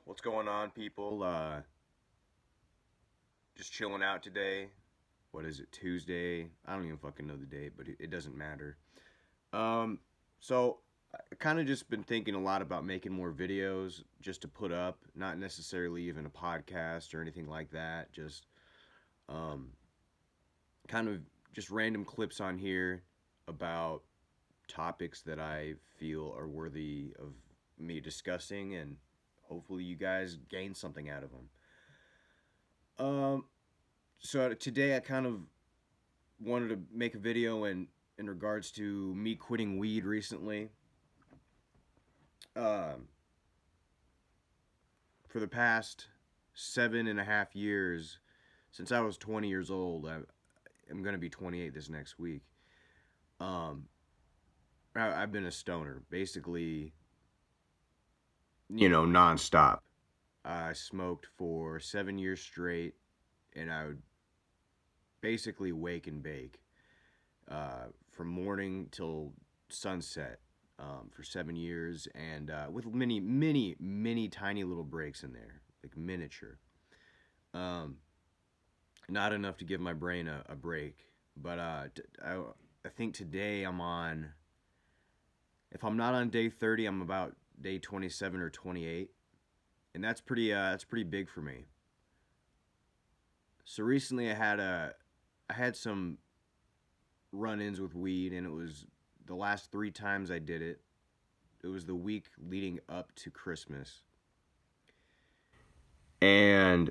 What's going on, people? Just chilling out today. What is it, Tuesday? I don't even fucking know the date, but it doesn't matter. Um, so I kind of just been thinking a lot about making more videos just to put up, not necessarily even a podcast or anything like that. Just um, kind of just random clips on here about topics that I feel are worthy of me discussing, and hopefully you guys gain something out of them. Um, so today I kind of wanted to make a video in regards to me quitting weed recently. Um, for the past 7.5 years, since I was 20 years old, I'm gonna be 28 this next week. Um, I've been a stoner, basically, nonstop. I smoked for 7 years straight, and I would basically wake and bake from morning till sunset for 7 years, and with many, many, many tiny little breaks in there, like miniature. Um, Not enough to give my brain a break, but I think today I'm on. If I'm not on day 30, I'm about day 27 or 28, and that's pretty big for me. So recently I had some run-ins with weed, and it was the last 3 times I did it. It was the week leading up to Christmas, and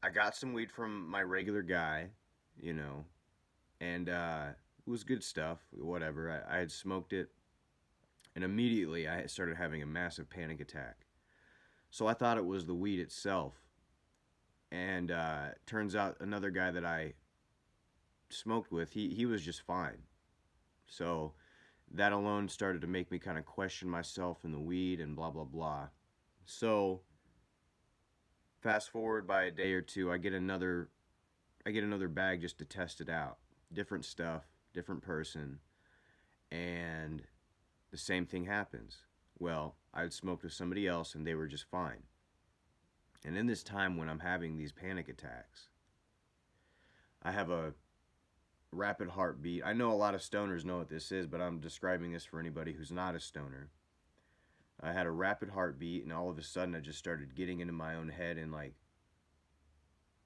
I got some weed from my regular guy, you know, and it was good stuff. Whatever. I had smoked it, and immediately I started having a massive panic attack. So I thought it was the weed itself, and turns out another guy that I smoked with, he was just fine. So that alone started to make me kind of question myself and the weed and blah blah blah. So fast forward by a day or two, I get another bag just to test it out. Different stuff, different person, and the same thing happens. Well, I would smoked with somebody else and they were just fine. And in this time when I'm having these panic attacks, I have a rapid heartbeat. I know a lot of stoners know what this is, but I'm describing this for anybody who's not a stoner. I had a rapid heartbeat, and all of a sudden I just started getting into my own head, and like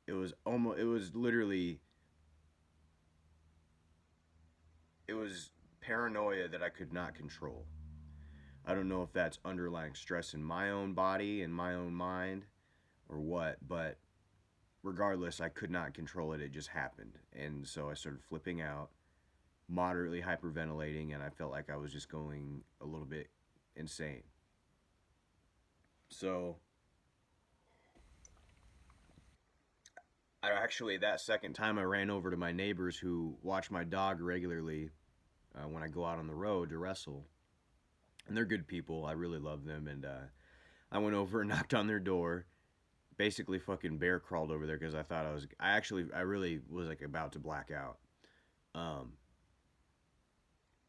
it was literally, it was paranoia that I could not control. I don't know if that's underlying stress in my own body and my own mind or what, but regardless, I could not control it. It just happened. And so I started flipping out, moderately hyperventilating, and I felt like I was just going a little bit insane. So I actually, that second time, I ran over to my neighbors who watch my dog regularly when I go out on the road to wrestle. And they're good people. I really love them. And I went over and knocked on their door. Basically, fucking bear crawled over there because I thought I really was like about to black out. Um,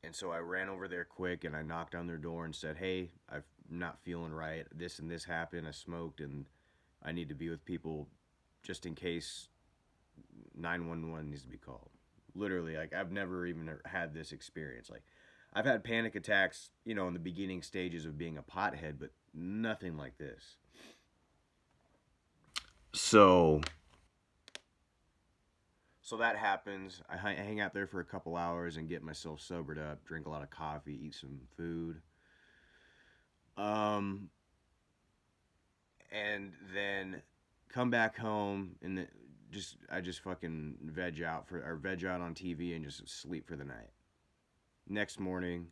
and so I ran over there quick and I knocked on their door and said, "Hey, I'm not feeling right. This and this happened. I smoked and I need to be with people just in case 911 needs to be called." Literally, like I've never even had this experience. Like I've had panic attacks, in the beginning stages of being a pothead, but nothing like this. So, so that happens. I hang out there for a couple hours and get myself sobered up, drink a lot of coffee, eat some food. Um, and then come back home and I just fucking veg out on TV and just sleep for the night. Next morning,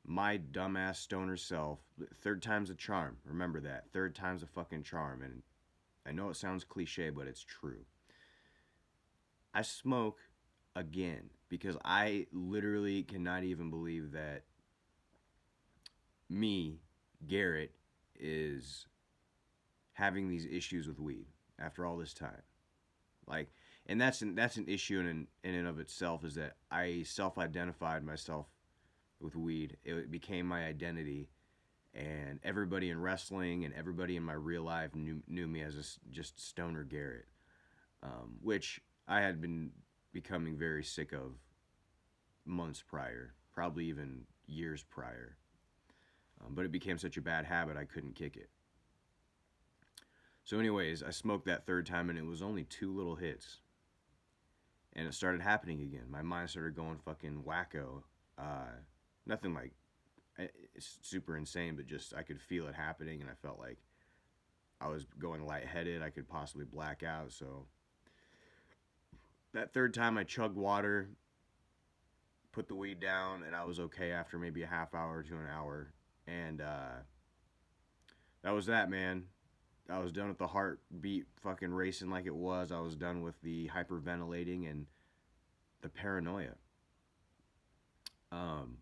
my dumbass stoner self, third time's a charm. Remember that. Third time's a fucking charm. And I know it sounds cliche, but it's true. I smoke again because I literally cannot even believe that me, Garrett, is having these issues with weed after all this time. Like, and that's an issue in and of itself, is that I self-identified myself with weed. It became my identity, and everybody in wrestling and everybody in my real life knew me as just Stoner Garrett, which I had been becoming very sick of months prior, probably even years prior. But it became such a bad habit I couldn't kick it. So, anyways, I smoked that third time and it was only two little hits, and it started happening again. My mind started going fucking wacko. Nothing like it's super insane, but just I could feel it happening, and I felt like I was going lightheaded. I could possibly black out. So that third time, I chugged water, put the weed down, and I was okay after maybe a half hour to an hour. And that was that, man. I was done with the heartbeat fucking racing like it was. I was done with the hyperventilating and the paranoia. Um,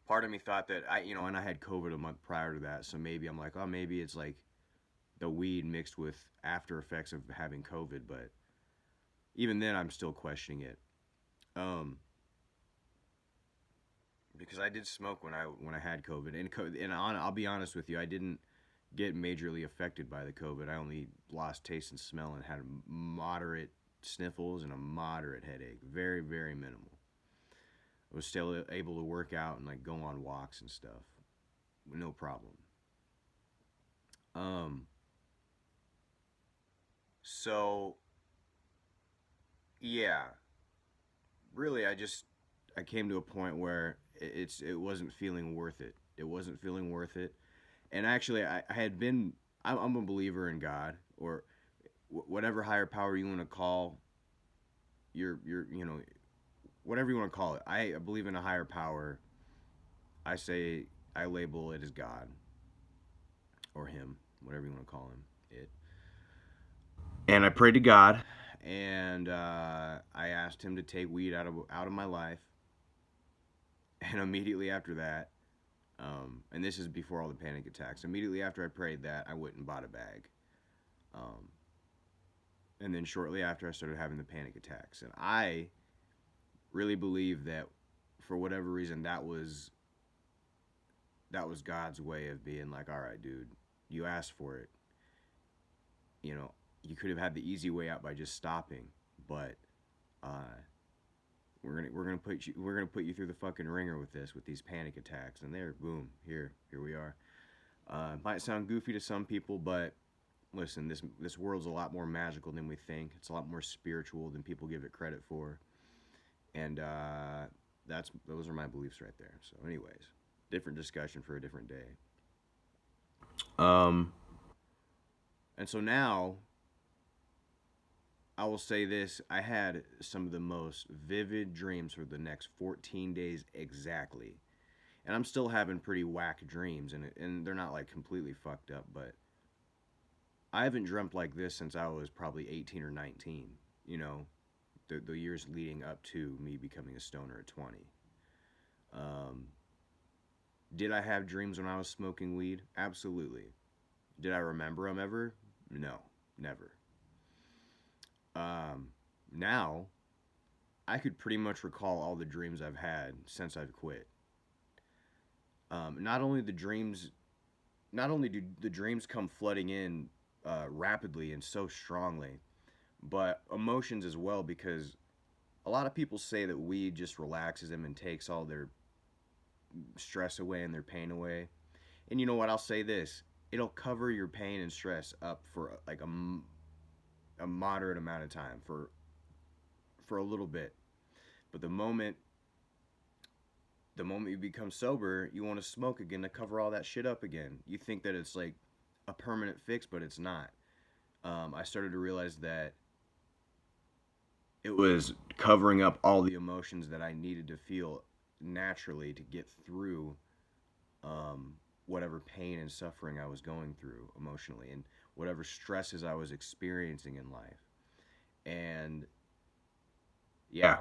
Part of me thought that and I had COVID a month prior to that, so maybe I'm like, oh, maybe it's like the weed mixed with after effects of having COVID. But even then, I'm still questioning it. Um, because I did smoke when I had COVID, I'll be honest with you, I didn't get majorly affected by the COVID. I only lost taste and smell and had moderate sniffles and a moderate headache, very very minimal. I was still able to work out and like go on walks and stuff, no problem. Um, so yeah, really, I came to a point where it wasn't feeling worth it. It wasn't feeling worth it. And actually, I had been I'm a believer in God or whatever higher power you want to call your whatever you want to call it. I believe in a higher power. I say I label it as God or Him, whatever you want to call Him. It. And I prayed to God, and I asked Him to take weed out of my life. And immediately after that, and this is before all the panic attacks. Immediately after I prayed that, I went and bought a bag. Um, and then shortly after, I started having the panic attacks. And I really believe that, for whatever reason, that was God's way of being like, all right, dude, you asked for it. You know, you could have had the easy way out by just stopping, but uh, we're gonna put you through the fucking ringer with this, with these panic attacks. And there, boom, here we are. Might sound goofy to some people, but listen, this world's a lot more magical than we think. It's a lot more spiritual than people give it credit for, and those are my beliefs right there. So, anyways, different discussion for a different day. Um, and so now I will say this: I had some of the most vivid dreams for the next 14 days exactly, and I'm still having pretty whack dreams, and they're not like completely fucked up, but I haven't dreamt like this since I was probably 18 or 19. You know, the years leading up to me becoming a stoner at 20. Um, did I have dreams when I was smoking weed? Absolutely. Did I remember them ever? No, never. Um, Now I could pretty much recall all the dreams I've had since I've quit. Not only the dreams, not only do the dreams come flooding in rapidly and so strongly, but emotions as well. Because a lot of people say that weed just relaxes them and takes all their stress away and their pain away. And you know what? I'll say this: it'll cover your pain and stress up for like a moderate amount of time, for a little bit. But the moment you become sober, you want to smoke again to cover all that shit up again. You think that it's like a permanent fix, but it's not. I started to realize that it was covering up all the emotions that I needed to feel naturally to get through um, whatever pain and suffering I was going through emotionally and whatever stresses I was experiencing in life. And yeah,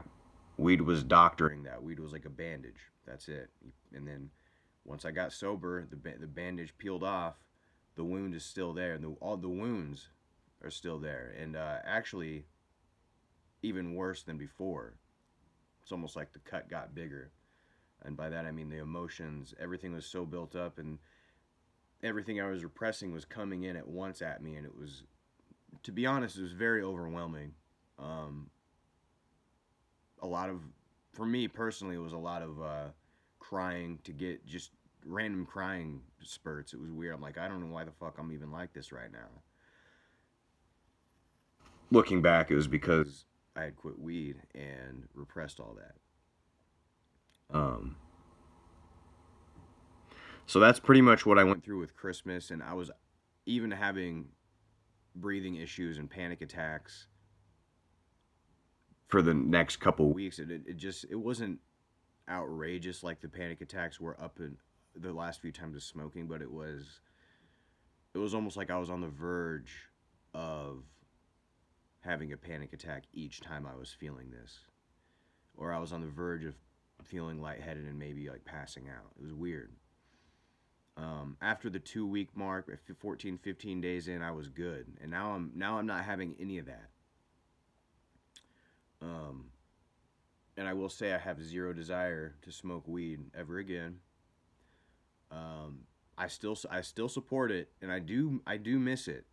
weed was doctoring that. Weed was like a bandage. That's it. And then once I got sober, the bandage peeled off. The wound is still there. All the wounds are still there, and actually even worse than before. It's almost like the cut got bigger. And by that I mean the emotions. Everything was so built up, and everything I was repressing was coming in at once at me, and it was, to be honest, it was very overwhelming. Um, a lot of, for me personally, it was a lot of crying to get just random crying spurts. It was weird. I'm like, I don't know why the fuck I'm even like this right now. Looking back, it was because I had quit weed and repressed all that. Um, so that's pretty much what I went through with Christmas, and I was even having breathing issues and panic attacks for the next couple weeks. It just it wasn't outrageous like the panic attacks were up in the last few times of smoking, but it was almost like I was on the verge of having a panic attack each time I was feeling this, or I was on the verge of feeling lightheaded and maybe like passing out. It was weird. After the 2 week mark, 14, 15 days in, I was good, and now I'm not having any of that. Um, and I will say I have zero desire to smoke weed ever again. I still support it, and I do miss it,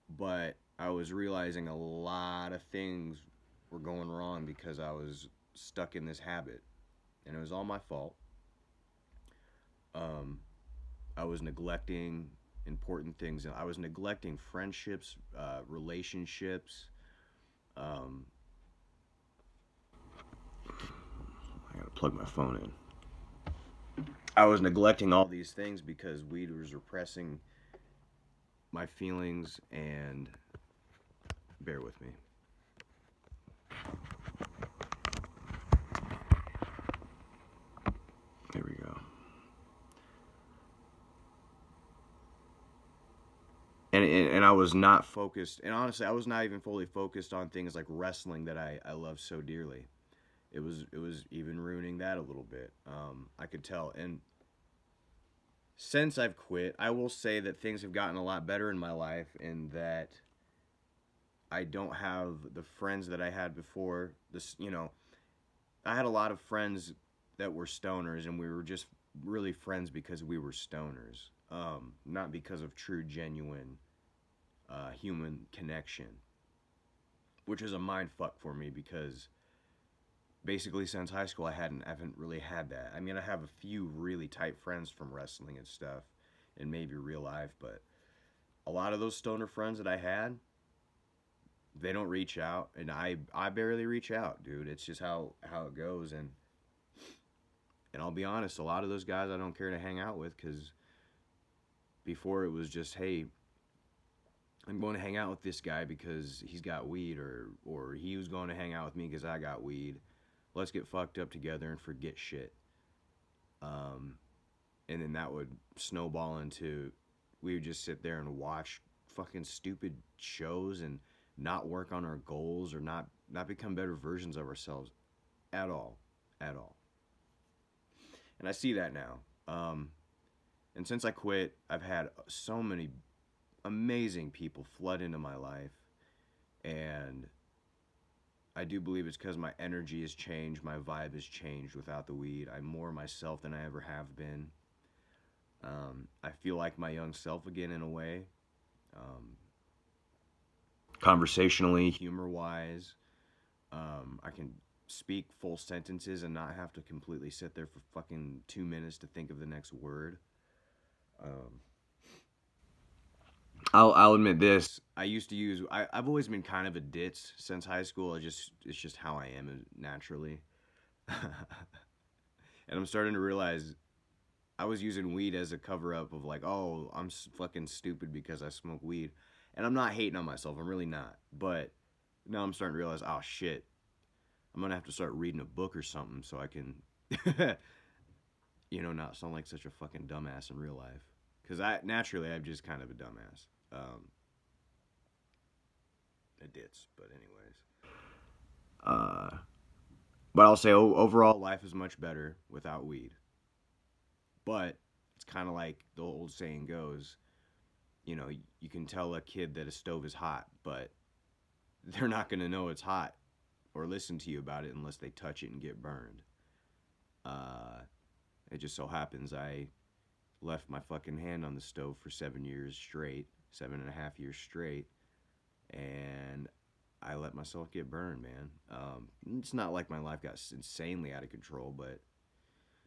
but I was realizing a lot of things were going wrong because I was stuck in this habit, and it was all my fault. Um, I was neglecting important things. I was neglecting friendships, relationships. Um, I gotta plug my phone in. I was neglecting all these things because weed was repressing my feelings, and bear with me. There we go. And I was not focused, and honestly, I was not even fully focused on things like wrestling that I love so dearly. It was even ruining that a little bit. I could tell, and since I've quit, I will say that things have gotten a lot better in my life, and that I don't have the friends that I had before. I had a lot of friends that were stoners, and we were just really friends because we were stoners, not because of true, genuine human connection, which is a mind fuck for me because basically since high school I haven't really had that. I mean, I have a few really tight friends from wrestling and stuff, and maybe real life, but a lot of those stoner friends that I had, they don't reach out, and I barely reach out, dude. It's just how it goes, and I'll be honest, a lot of those guys I don't care to hang out with because before it was just, hey, I'm going to hang out with this guy because he's got weed, or he was going to hang out with me because I got weed. Let's get fucked up together and forget shit. Um, and then that would snowball into, we would just sit there and watch fucking stupid shows and not work on our goals, or not become better versions of ourselves at all, at all. And I see that now. And since I quit, I've had so many amazing people flood into my life, and I do believe it's because my energy has changed, my vibe has changed without the weed. I'm more myself than I ever have been. I feel like my young self again in a way, um, conversationally, humor wise. I can speak full sentences and not have to completely sit there for fucking 2 minutes to think of the next word. Um, I'll admit this. I used to use. I've always been kind of a ditz since high school. It's just how I am naturally, and I'm starting to realize I was using weed as a cover up of like, oh, I'm fucking stupid because I smoke weed, and I'm not hating on myself. I'm really not. But now I'm starting to realize, oh shit, I'm gonna have to start reading a book or something so I can, not sound like such a fucking dumbass in real life. Because I'm just kind of a dumbass. A ditz, but anyways. Uh, but I'll say overall, life is much better without weed. But it's kind of like the old saying goes, you can tell a kid that a stove is hot, but they're not going to know it's hot or listen to you about it unless they touch it and get burned. It just so happens I left my fucking hand on the stove for 7 years straight, 7.5 years straight, and I let myself get burned, man. It's not like my life got insanely out of control, but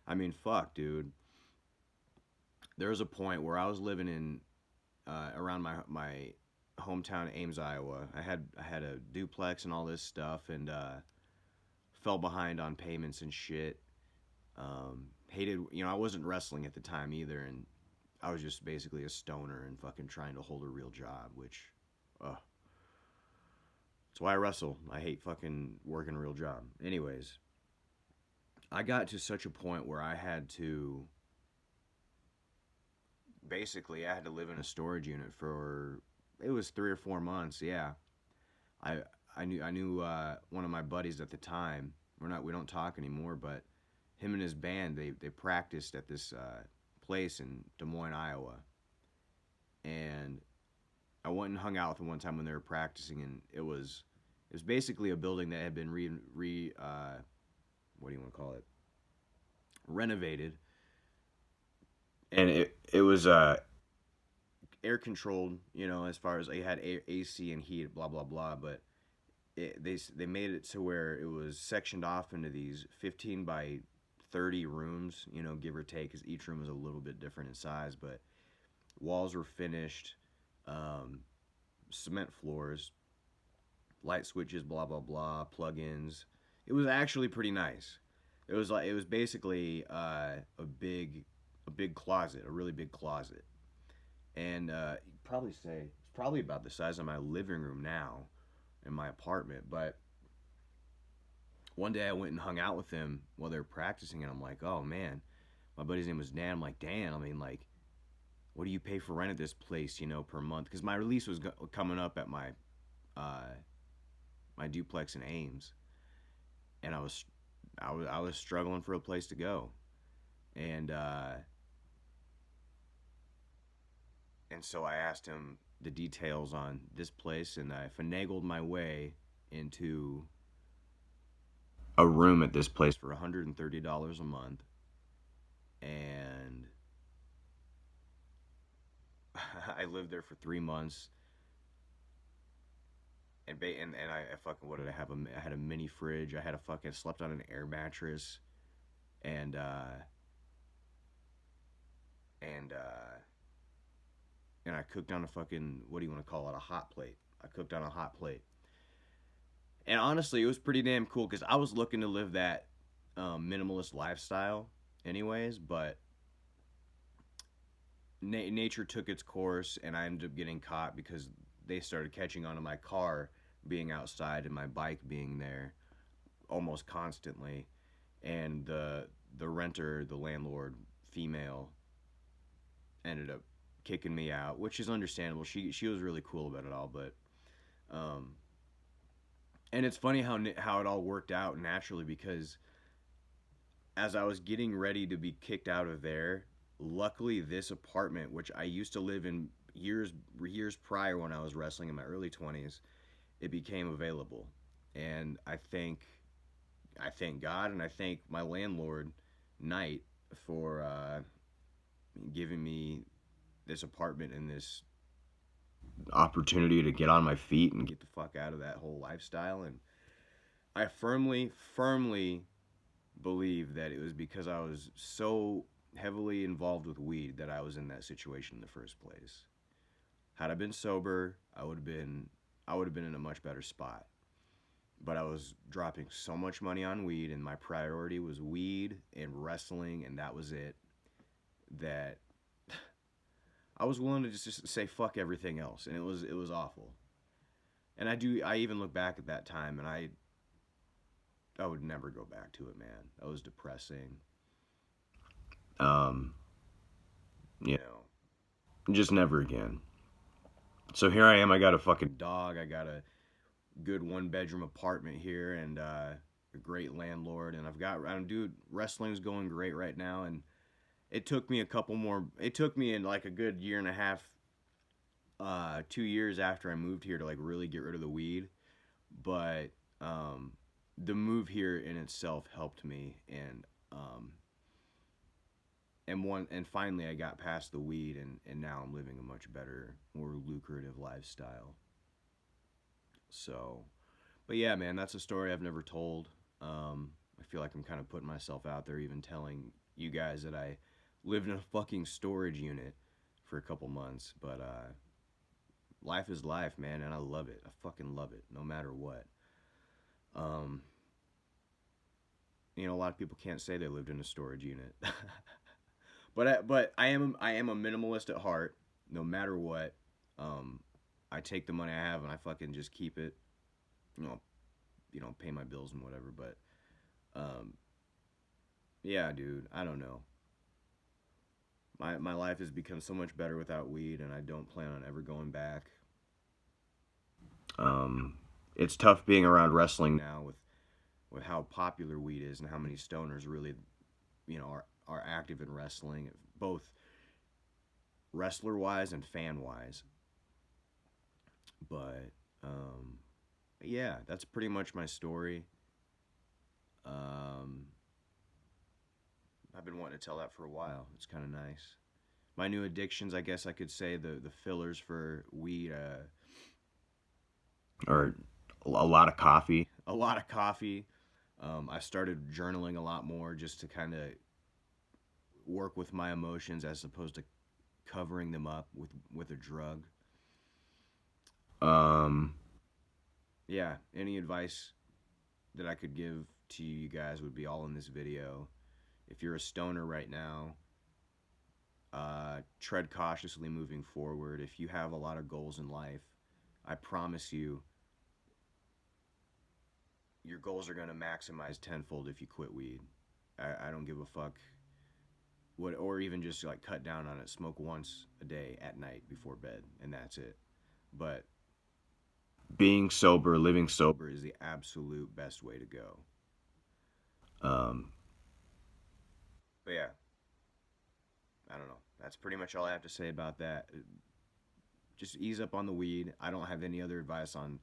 I mean, fuck, dude. There was a point where I was living in around my hometown, Ames, Iowa. I had a duplex and all this stuff, and fell behind on payments and shit. Hated, I wasn't wrestling at the time either, and I was just basically a stoner and fucking trying to hold a real job, which, uh, that's why I wrestle. I hate fucking working a real job. Anyways, I got to such a point where I had to live in a storage unit for, it was 3 or 4 months. Yeah, I I knew one of my buddies at the time. We don't talk anymore, but him and his band they practiced at this place in Des Moines, Iowa, and I went and hung out with them one time when they were practicing, and it was basically a building that had been what do you want to call it, renovated, and it was air controlled, as far as it had AC and heat, blah blah blah, but they made it to where it was sectioned off into these 15 by 30 rooms, give or take, because each room was a little bit different in size, but walls were finished, um, cement floors, light switches, blah blah blah, plugins. It was actually pretty nice. It was basically a big closet, a really big closet, and you'd probably say it's probably about the size of my living room now in my apartment. But one day I went and hung out with them while they were practicing, and I'm like, oh man, my buddy's name was Dan. I'm like, Dan, I mean, like, what do you pay for rent at this place, per month? Because my release was coming up at uh, my duplex in Ames, and I was struggling for a place to go, and so I asked him the details on this place, and I finagled my way into a room at this place for $130 a month, and I lived there for 3 months, and I fucking, what did I have? I had a mini fridge. I had a fucking slept on an air mattress, and and uh, and I cooked on a fucking, what do you want to call it, a hot plate. I cooked on a hot plate, and honestly, it was pretty damn cool because I was looking to live that minimalist lifestyle, anyways. But nature took its course, and I ended up getting caught because they started catching on to my car being outside and my bike being there almost constantly, and the renter, the landlord, female, ended up kicking me out, which is understandable. She was really cool about it all, but um, and it's funny how it all worked out naturally because as I was getting ready to be kicked out of there, luckily this apartment, which I used to live in years prior when I was wrestling in my early 20s, it became available, and I thank God and I thank my landlord, Knight, for giving me this apartment and this opportunity to get on my feet and get the fuck out of that whole lifestyle. And I firmly believe that it was because I was so heavily involved with weed that I was in that situation in the first place. Had I been sober, I would have been in a much better spot. But I was dropping so much money on weed, and my priority was weed and wrestling, and that was it. That I was willing to just say fuck everything else, and it was awful. And I even look back at that time, and I would never go back to it, man. That was depressing. Um, you know, just never again. So here I am. I got a fucking dog. I got a good 1 bedroom apartment here, and a great landlord. And dude, wrestling's going great right now. And it took me a couple more. It took me in like a good year and a half, 2 years after I moved here to like really get rid of the weed. But um, the move here in itself helped me, and and finally I got past the weed, and now I'm living a much better, more lucrative lifestyle. So, but yeah, man, that's a story I've never told. I feel like I'm kind of putting myself out there, even telling you guys that I lived in a fucking storage unit for a couple months. But life is life, man, and I love it. I fucking love it, no matter what. Um, a lot of people can't say they lived in a storage unit. But I am a minimalist at heart, no matter what. Um, I take the money I have and I fucking just keep it. You know, pay my bills and whatever. But um, yeah, dude, I don't know. My life has become so much better without weed, and I don't plan on ever going back. Um, it's tough being around wrestling now with how popular weed is and how many stoners really, are active in wrestling, both wrestler wise and fan wise. But yeah, that's pretty much my story. Um, I've been wanting to tell that for a while. It's kind of nice. My new addictions, I guess I could say the fillers for weed, or a lot of coffee. A lot of coffee. I started journaling a lot more just to kind of work with my emotions as opposed to covering them up with a drug. Um, yeah, any advice that I could give to you guys would be all in this video. If you're a stoner right now, tread cautiously moving forward. If you have a lot of goals in life, I promise you, your goals are going to maximize tenfold if you quit weed. I don't give a fuck what, or even just like cut down on it. Smoke once a day at night before bed, and that's it. But being sober, living sober, is the absolute best way to go. Um, but yeah, I don't know. That's pretty much all I have to say about that. Just ease up on the weed. I don't have any other advice on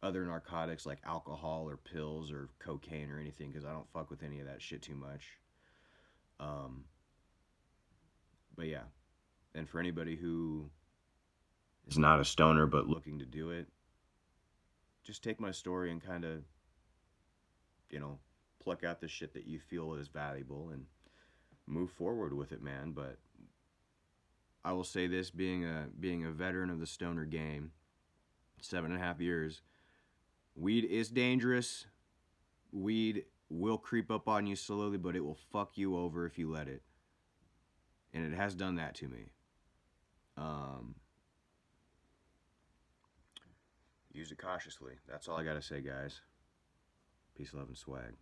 other narcotics like alcohol or pills or cocaine or anything because I don't fuck with any of that shit too much. Um, but yeah, and for anybody who is not a stoner but looking to do it, just take my story and kind of, you know, pluck out the shit that you feel is valuable and move forward with it, man. But I will say this: being a veteran of the stoner game, 7.5 years, weed is dangerous. Weed will creep up on you slowly, but it will fuck you over if you let it, and it has done that to me. Um, use it cautiously. That's all I gotta say, guys. Peace, love, and swag.